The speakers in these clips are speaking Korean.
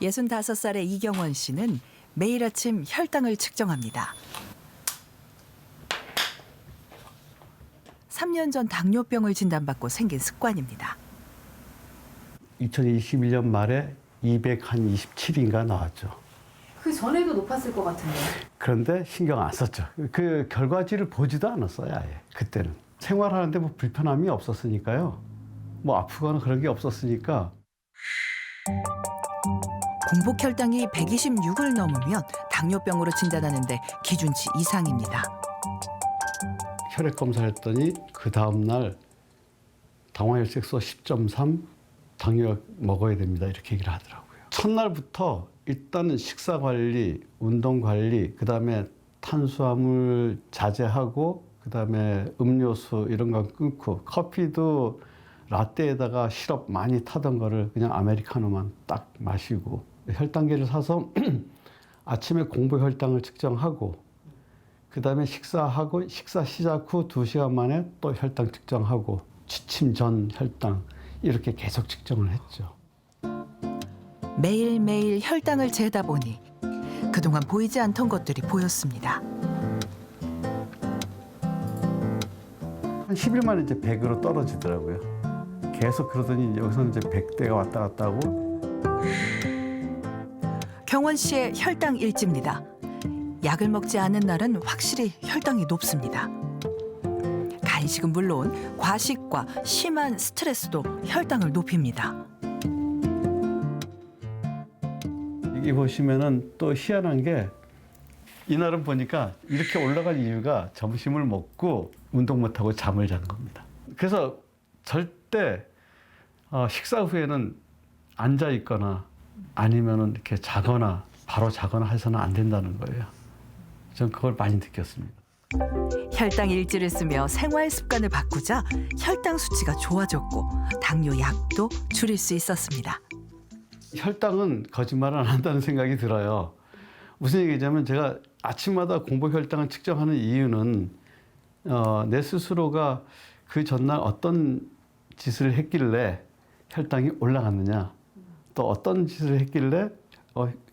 65살의 이경원 씨는 매일 아침 혈당을 측정합니다. 3년 전 당뇨병을 진단받고 생긴 습관입니다. 2021년 말에 227인가 나왔죠. 그 전에도 높았을 것 같은데. 그런데 신경 안 썼죠. 그 결과지를 보지도 않았어요, 아예. 그때는. 생활하는데 뭐 불편함이 없었으니까요. 뭐 아프거나 그런 게 없었으니까. 공복 혈당이 126을 넘으면 당뇨병으로 진단하는데 기준치 이상입니다. 혈액 검사를 했더니 그 다음날 당화혈색소 10.3 당뇨약 먹어야 됩니다. 이렇게 얘기를 하더라고요. 첫날부터 일단은 식사 관리, 운동 관리, 그다음에 탄수화물 자제하고 그다음에 음료수 이런 거 끊고 커피도 라떼에다가 시럽 많이 타던 거를 그냥 아메리카노만 딱 마시고 혈당계를 사서 아침에 공복 혈당을 측정하고 그다음에 식사하고 식사 시작 후 2시간 만에 또 혈당 측정하고 취침 전 혈당 이렇게 계속 측정을 했죠. 매일매일 혈당을 재다 보니 그동안 보이지 않던 것들이 보였습니다. 한 10일 만에 이제 100으로 떨어지더라고요. 계속 그러더니 여기서는 이제 100대가 왔다 갔다 하고. 경원 씨의 혈당 일지입니다. 약을 먹지 않은 날은 확실히 혈당이 높습니다. 간식은 물론 과식과 심한 스트레스도 혈당을 높입니다. 여기 보시면은 또 희한한 게 이날은 보니까 이렇게 올라간 이유가 점심을 먹고 운동 못하고 잠을 잔 겁니다. 그래서 절대 식사 후에는 앉아 있거나 아니면은 이렇게 자거나 바로 자거나 해서는 안 된다는 거예요. 전 그걸 많이 느꼈습니다. 혈당 일지를 쓰며 생활 습관을 바꾸자 혈당 수치가 좋아졌고 당뇨 약도 줄일 수 있었습니다. 혈당은 거짓말을 안 한다는 생각이 들어요. 무슨 얘기냐면 제가 아침마다 공복 혈당을 측정하는 이유는 내 스스로가 그 전날 어떤 짓을 했길래 혈당이 올라갔느냐, 또 어떤 짓을 했길래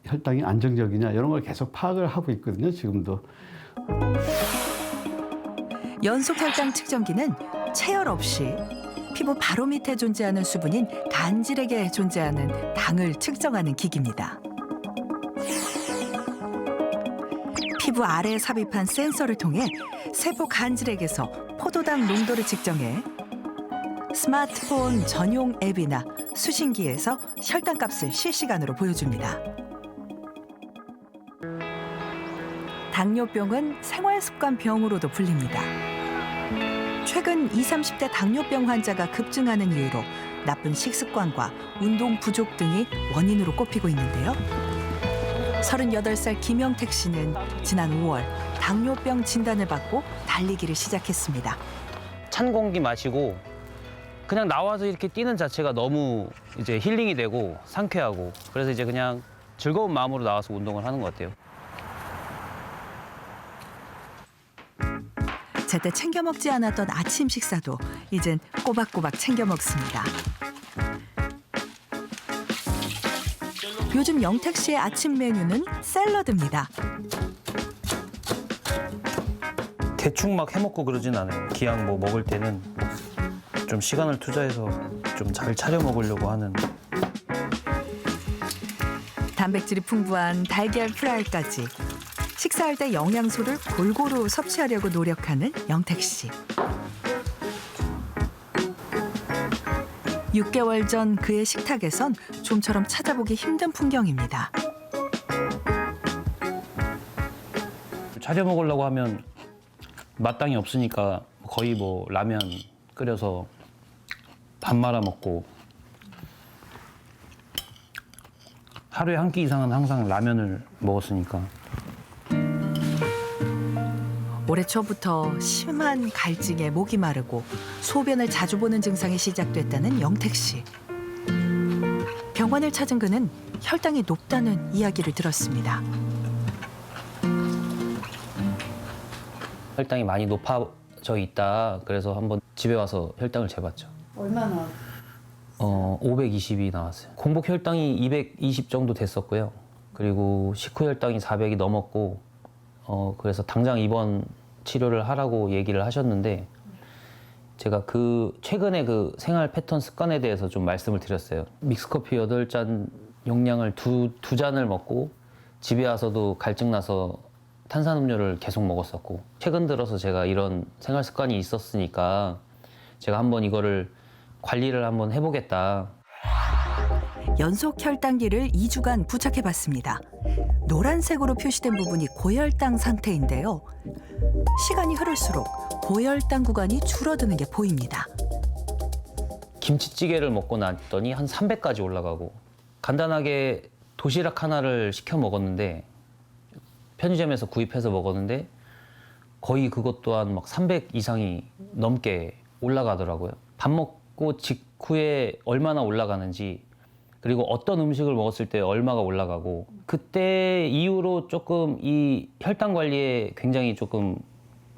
혈당이 안정적이냐 이런 걸 계속 파악을 하고 있거든요. 지금도. 연속 혈당 측정기는 체열 없이 피부 바로 밑에 존재하는 수분인 간질액에 존재하는 당을 측정하는 기기입니다. 피부 아래에 삽입한 센서를 통해 세포 간질액에서 포도당 농도를 측정해 스마트폰 전용 앱이나 수신기에서 혈당값을 실시간으로 보여줍니다. 당뇨병은 생활습관병으로도 불립니다. 최근 20, 30대 당뇨병 환자가 급증하는 이유로 나쁜 식습관과 운동 부족 등이 원인으로 꼽히고 있는데요. 38살 김영택 씨는 지난 5월 당뇨병 진단을 받고 달리기를 시작했습니다. 찬 공기 마시고 그냥 나와서 이렇게 뛰는 자체가 너무 이제 힐링이 되고 상쾌하고 그래서 이제 그냥 즐거운 마음으로 나와서 운동을 하는 것 같아요. 제때 챙겨 먹지 않았던 아침 식사도 이젠 꼬박꼬박 챙겨 먹습니다. 요즘 영택 씨의 아침 메뉴는 샐러드입니다. 대충 막 해먹고 그러진 않아요. 기왕 뭐 먹을 때는 좀 시간을 투자해서 좀 잘 차려 먹으려고 하는. 단백질이 풍부한 달걀 프라이까지 식사할 때 영양소를 골고루 섭취하려고 노력하는 영택 씨. 6개월 전 그의 식탁에선 좀처럼 찾아보기 힘든 풍경입니다. 차려 먹으려고 하면 마땅히 없으니까 거의 뭐 라면 끓여서 밥 말아 먹고 하루에 한 끼 이상은 항상 라면을 먹었으니까. 올해 초부터 심한 갈증에 목이 마르고 소변을 자주 보는 증상이 시작됐다는 영택 씨. 병원을 찾은 그는 혈당이 높다는 이야기를 들었습니다. 혈당이 많이 높아져 있다. 그래서 한번 집에 와서 혈당을 재봤죠. 얼마나? 520이 나왔어요. 공복 혈당이 220 정도 됐었고요. 그리고 식후 혈당이 400이 넘었고, 그래서 당장 입원 치료를 하라고 얘기를 하셨는데, 제가 최근에 그 생활 패턴 습관에 대해서 좀 말씀을 드렸어요. 믹스커피 8잔 용량을 두 잔을 먹고, 집에 와서도 갈증 나서 탄산음료를 계속 먹었었고, 최근 들어서 제가 이런 생활 습관이 있었으니까 제가 한번 이거를 관리를 한번 해보겠다. 연속 혈당기를 2주간 부착해봤습니다. 노란색으로 표시된 부분이 고혈당 상태인데요. 시간이 흐를수록 고혈당 구간이 줄어드는 게 보입니다. 김치찌개를 먹고 났더니 한 300까지 올라가고, 간단하게 도시락 하나를 시켜 먹었는데, 편의점에서 구입해서 먹었는데 거의 그것 또한 막 300 이상이 넘게 올라가더라고요. 밥 먹고 직후에 얼마나 올라가는지, 그리고 어떤 음식을 먹었을 때 얼마가 올라가고, 그때 이후로 조금 이 혈당 관리에 굉장히 조금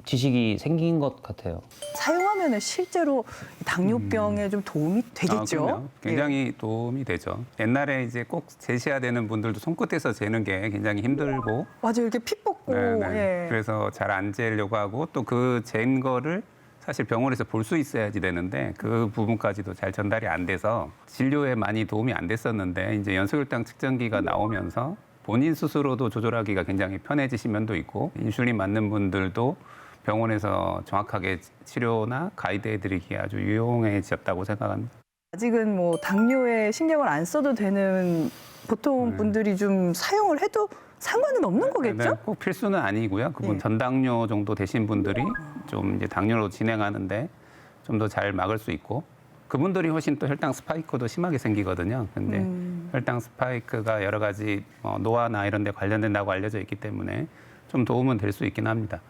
지식이 생긴 것 같아요. 사용하면 실제로 당뇨병에 좀 도움이 되겠죠? 그럼요. 굉장히 도움이 되죠. 옛날에 이제 꼭 재셔야 되는 분들도 손끝에서 재는 게 굉장히 힘들고, 맞아요. 이렇게 피 뽑고. 예. 그래서 잘 안 재려고 하고, 또 그 잰 거를 사실 병원에서 볼 수 있어야지 되는데 그 부분까지도 잘 전달이 안 돼서 진료에 많이 도움이 안 됐었는데, 이제 연소혈당 측정기가 나오면서 본인 스스로도 조절하기가 굉장히 편해지신 면도 있고, 인슐린 맞는 분들도 병원에서 정확하게 치료나 가이드해드리기에 아주 유용해졌다고 생각합니다. 아직은 뭐 당뇨에 신경을 안 써도 되는 보통 분들이 좀 사용을 해도 상관은 없는 거겠죠? 네, 꼭 필수는 아니고요. 그분 네. 전당뇨 정도 되신 분들이 좀 이제 당뇨로 진행하는데 좀 더 잘 막을 수 있고, 그분들이 훨씬 또 혈당 스파이크도 심하게 생기거든요. 근데 혈당 스파이크가 여러 가지 노화나 이런 데 관련된다고 알려져 있기 때문에 좀 도움은 될 수 있긴 합니다.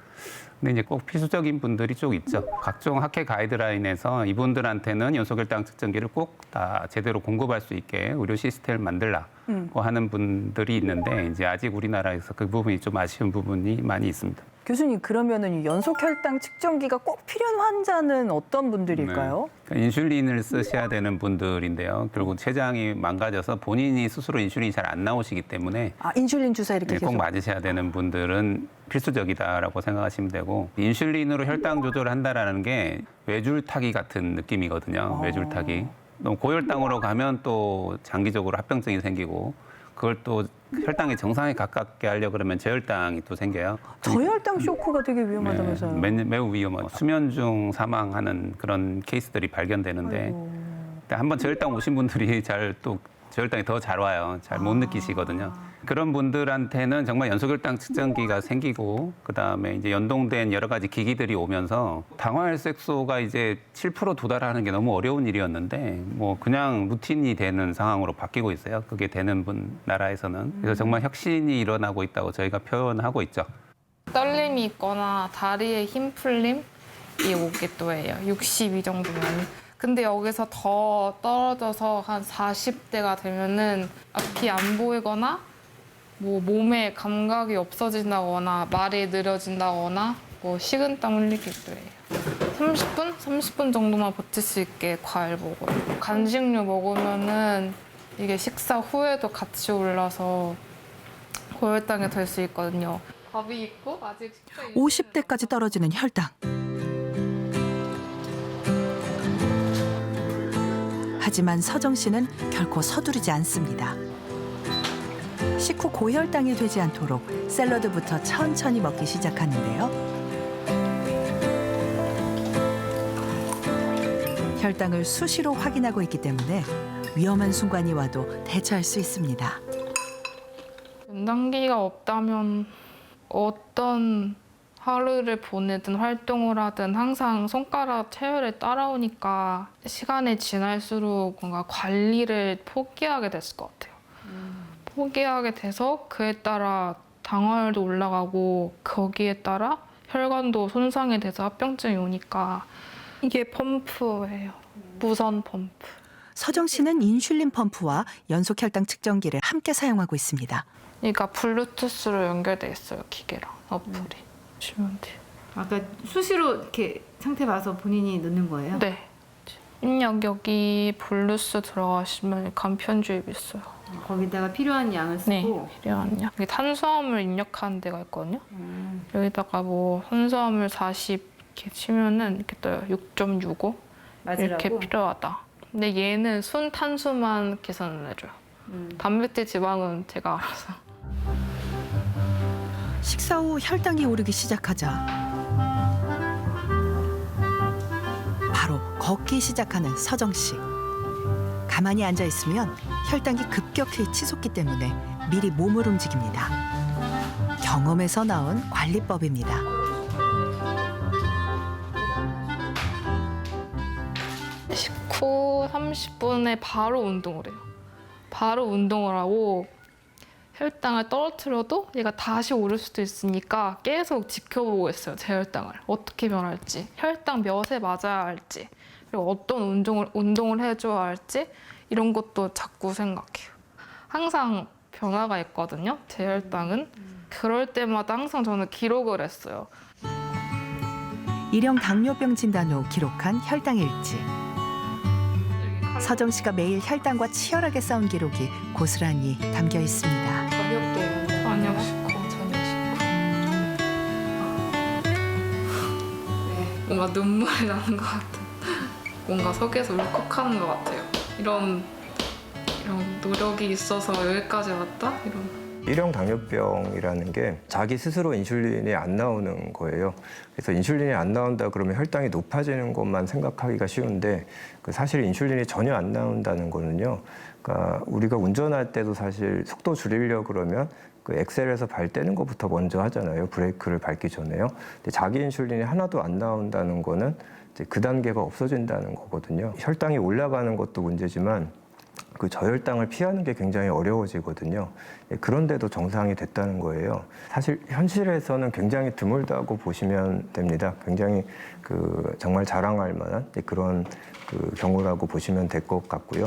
근데 이제 꼭 필수적인 분들이 쭉 있죠. 각종 학회 가이드라인에서 이분들한테는 연소혈당 측정기를 꼭 다 제대로 공급할 수 있게 의료 시스템을 만들라고 하는 분들이 있는데, 이제 아직 우리나라에서 그 부분이 좀 아쉬운 부분이 많이 있습니다. 교수님, 그러면은 이 연속 혈당 측정기가 꼭 필요한 환자는 어떤 분들일까요? 그러니까 인슐린을 쓰셔야 되는 분들인데요. 결국 췌장이 망가져서 본인이 스스로 인슐린이 잘 안 나오시기 때문에 아, 인슐린 주사 이렇게 꼭 계속. 맞으셔야 되는 분들은 필수적이다라고 생각하시면 되고, 인슐린으로 혈당 조절을 한다라는 게 외줄타기 같은 느낌이거든요. 외줄타기. 너무 고혈당으로 가면 또 장기적으로 합병증이 생기고, 그걸 또 혈당이 정상에 가깝게 하려고 그러면 저혈당이 또 생겨요. 저혈당 쇼크가 되게 위험하다면서요. 매우 위험한 수면 중 사망하는 그런 케이스들이 발견되는데, 한번 저혈당 오신 분들이 또 저혈당이 더 잘 와요. 잘 못 느끼시거든요. 그런 분들한테는 정말 연소혈당 측정기가 생기고, 그다음에 이제 연동된 여러 가지 기기들이 오면서 당화혈색소가 이제 7% 도달하는 게 너무 어려운 일이었는데, 뭐 그냥 루틴이 되는 상황으로 바뀌고 있어요. 그게 되는 나라에서는. 그래서 정말 혁신이 일어나고 있다고 저희가 표현하고 있죠. 떨림이 있거나 다리에 힘 풀림이 오게 또 해요. 62 정도면. 근데 여기서 더 떨어져서 한 40대가 되면은 앞이 안 보이거나 뭐 몸에 감각이 없어진다거나 말이 느려진다거나 뭐 식은땀 흘리기도 해요. 30분 정도만 버틸 수 있게 과일 먹어요. 간식류 먹으면은 이게 식사 후에도 같이 올라서 고혈당이 될 수 있거든요. 밥이 있고 아직 식사 50대까지 떨어지는 혈당. 하지만 서정 씨는 결코 서두르지 않습니다. 식후 고혈당이 되지 않도록 샐러드부터 천천히 먹기 시작하는데요. 혈당을 수시로 확인하고 있기 때문에 위험한 순간이 와도 대처할 수 있습니다. 연당기가 없다면 어떤 하루를 보내든 활동을 하든 항상 손가락 체열에 따라오니까 시간이 지날수록 뭔가 관리를 포기하게 됐을 것 같아요. 포기하게 돼서 그에 따라 당화혈도 올라가고 거기에 따라 혈관도 손상이 돼서 합병증이 오니까 이게 펌프예요. 무선 펌프. 서정 씨는 인슐린 펌프와 연속 혈당 측정기를 함께 사용하고 있습니다. 그러니까 블루투스로 연결돼 있어요, 기계랑 어플이. 보시면 돼요. 아까 수시로 이렇게 상태 봐서 본인이 넣는 거예요? 네. 협력 여기 블루스 들어가시면 간편주입 있어요. 거기다가 필요한 양을 쓰고. 네, 필요한 약. 여기 탄수화물 입력하는 데가 있거든요. 여기다가 뭐 탄수화물 40 이렇게 치면은 이렇게 떠요. 6.65 이렇게 맞으라고. 필요하다. 근데 얘는 순탄수만 계산을 해줘요. 단백질 지방은 제가 알아서. 식사 후 혈당이 오르기 시작하자 바로 걷기 시작하는 서정 씨. 가만히 앉아 있으면 혈당이 급격히 치솟기 때문에 미리 몸을 움직입니다. 경험에서 나온 관리법입니다. 식후 30분에 바로 운동을 해요. 바로 운동을 하고 혈당을 떨어뜨려도 얘가 다시 오를 수도 있으니까 계속 지켜보고 있어요. 제 혈당을. 어떻게 변할지, 혈당 몇에 맞아야 할지, 그리고 어떤 운동을 해줘야 할지 이런 것도 자꾸 생각해요. 항상 변화가 있거든요. 제 혈당은. 그럴 때마다 항상 저는 기록을 했어요. 일형 당뇨병 진단 후 기록한 혈당 일지. 서정 씨가 매일 혈당과 치열하게 싸운 기록이 고스란히 담겨 있습니다. 저녁도 저녁 식후, 저녁 식후. 뭔가 눈물이 나는 것 같아요. 뭔가 속에서 울컥하는 것 같아요. 이런 노력이 있어서 여기까지 왔다? 이런. 일형 당뇨병이라는 게 자기 스스로 인슐린이 안 나오는 거예요. 그래서 인슐린이 안 나온다 그러면 혈당이 높아지는 것만 생각하기가 쉬운데 사실 인슐린이 전혀 안 나온다는 거는요. 그러니까 우리가 운전할 때도 사실 속도 줄이려고 그러면 엑셀에서 발 떼는 것부터 먼저 하잖아요. 브레이크를 밟기 전에요. 근데 자기 인슐린이 하나도 안 나온다는 거는 이제 그 단계가 없어진다는 거거든요. 혈당이 올라가는 것도 문제지만 저혈당을 피하는 게 굉장히 어려워지거든요. 그런데도 정상이 됐다는 거예요. 사실 현실에서는 굉장히 드물다고 보시면 됩니다. 굉장히 정말 자랑할 만한 그런 경우라고 보시면 될 것 같고요.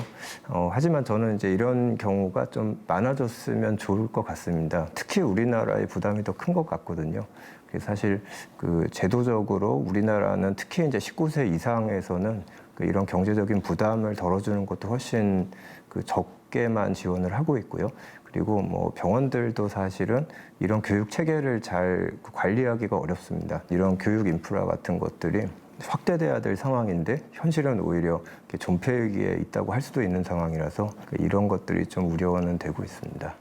하지만 저는 이제 이런 경우가 좀 많아졌으면 좋을 것 같습니다. 특히 우리나라의 부담이 더 큰 것 같거든요. 사실 제도적으로 우리나라는 특히 이제 19세 이상에서는 이런 경제적인 부담을 덜어주는 것도 훨씬 적게만 지원을 하고 있고요. 그리고 뭐 병원들도 사실은 이런 교육 체계를 잘 관리하기가 어렵습니다. 이런 교육 인프라 같은 것들이 확대돼야 될 상황인데 현실은 오히려 존폐위기에 있다고 할 수도 있는 상황이라서 이런 것들이 좀 우려는 되고 있습니다.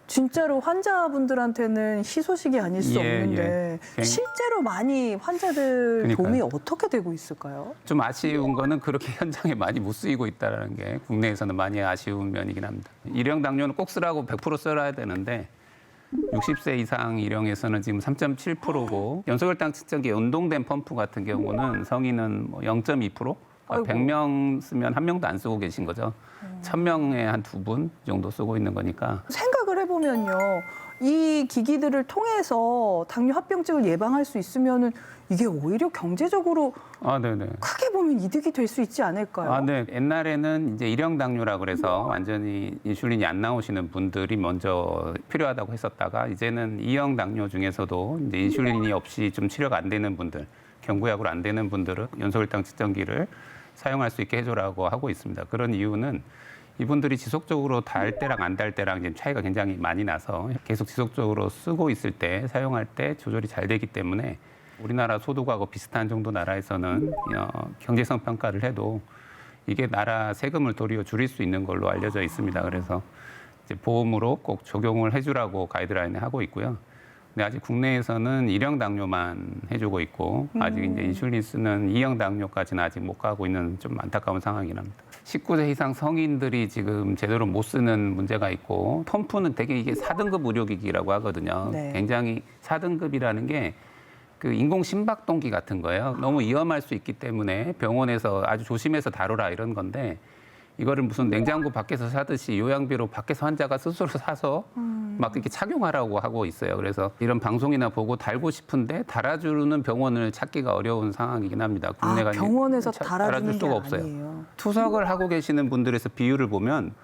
진짜로 환자분들한테는 희소식이 아닐 수 없는데 실제로 많이 환자들 그러니까요. 도움이 어떻게 되고 있을까요? 좀 아쉬운 거는 그렇게 현장에 많이 못 쓰이고 있다는 게 국내에서는 많이 아쉬운 면이긴 합니다. 일형 당뇨는 꼭 쓰라고 100% 써야 되는데 60세 이상 일형에서는 지금 3.7%고 연소혈당 측정기 연동된 펌프 같은 경우는 성인은 뭐 0.2%? 100명 쓰면 1명도 안 쓰고 계신 거죠. 1000명에 한 2분 정도 쓰고 있는 거니까. 생각을 해보면요. 이 기기들을 통해서 당뇨 합병증을 예방할 수 있으면은 이게 오히려 경제적으로 네네. 크게 보면 이득이 될 수 있지 않을까요? 네. 옛날에는 이제 일형 당뇨라 그래서 완전히 인슐린이 안 나오시는 분들이 먼저 필요하다고 했었다가 이제는 이형 당뇨 중에서도 이제 인슐린이 없이 좀 치료가 안 되는 분들, 경구약으로 안 되는 분들은 연소혈당 측정기를 사용할 수 있게 해줘라고 하고 있습니다. 그런 이유는 이분들이 지속적으로 달 때랑 안 달 때랑 지금 차이가 굉장히 많이 나서 계속 지속적으로 쓰고 있을 때 사용할 때 조절이 잘 되기 때문에 우리나라 소득하고 비슷한 정도 나라에서는 경제성 평가를 해도 이게 나라 세금을 도리어 줄일 수 있는 걸로 알려져 있습니다. 그래서 이제 보험으로 꼭 적용을 해주라고 가이드라인을 하고 있고요. 근데 아직 국내에서는 일형 당뇨만 해주고 있고 아직 이제 인슐린 쓰는 이형 당뇨까지는 아직 못 가고 있는 좀 안타까운 상황이긴 합니다. 19세 이상 성인들이 지금 제대로 못 쓰는 문제가 있고 펌프는 되게 이게 4등급 의료기기라고 하거든요. 네. 굉장히 4등급이라는 게 인공 심박동기 같은 거예요. 너무 위험할 수 있기 때문에 병원에서 아주 조심해서 다뤄라 이런 건데 이거를 무슨 냉장고 밖에서 사듯이 요양비로 밖에서 환자가 스스로 사서 막 이렇게 착용하라고 하고 있어요. 그래서 이런 방송이나 보고 달고 싶은데 달아주는 병원을 찾기가 어려운 상황이긴 합니다. 국내가 병원에서 달아줄 달아주는 게 수가 없어요. 아니에요. 투석을 하고 계시는 분들에서 비율을 보면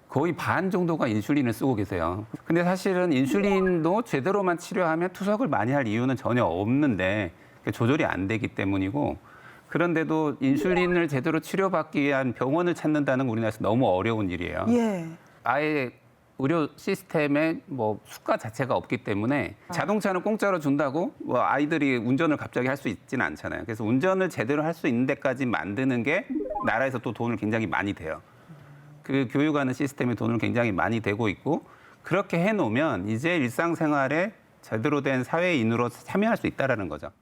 거의 반 정도가 인슐린을 쓰고 계세요. 근데 사실은 인슐린도 제대로만 치료하면 투석을 많이 할 이유는 전혀 없는데 조절이 안 되기 때문이고 그런데도 인슐린을 제대로 치료받기 위한 병원을 찾는다는 건 우리나라에서 너무 어려운 일이에요. 예. 아예 의료 시스템에 뭐 수가 자체가 없기 때문에 자동차는 공짜로 준다고 뭐 아이들이 운전을 갑자기 할 수 있지는 않잖아요. 그래서 운전을 제대로 할 수 있는 데까지 만드는 게 나라에서 또 돈을 굉장히 많이 돼요. 그 교육하는 시스템에 돈을 굉장히 많이 대고 있고 그렇게 해놓으면 이제 일상생활에 제대로 된 사회인으로 참여할 수 있다라는 거죠.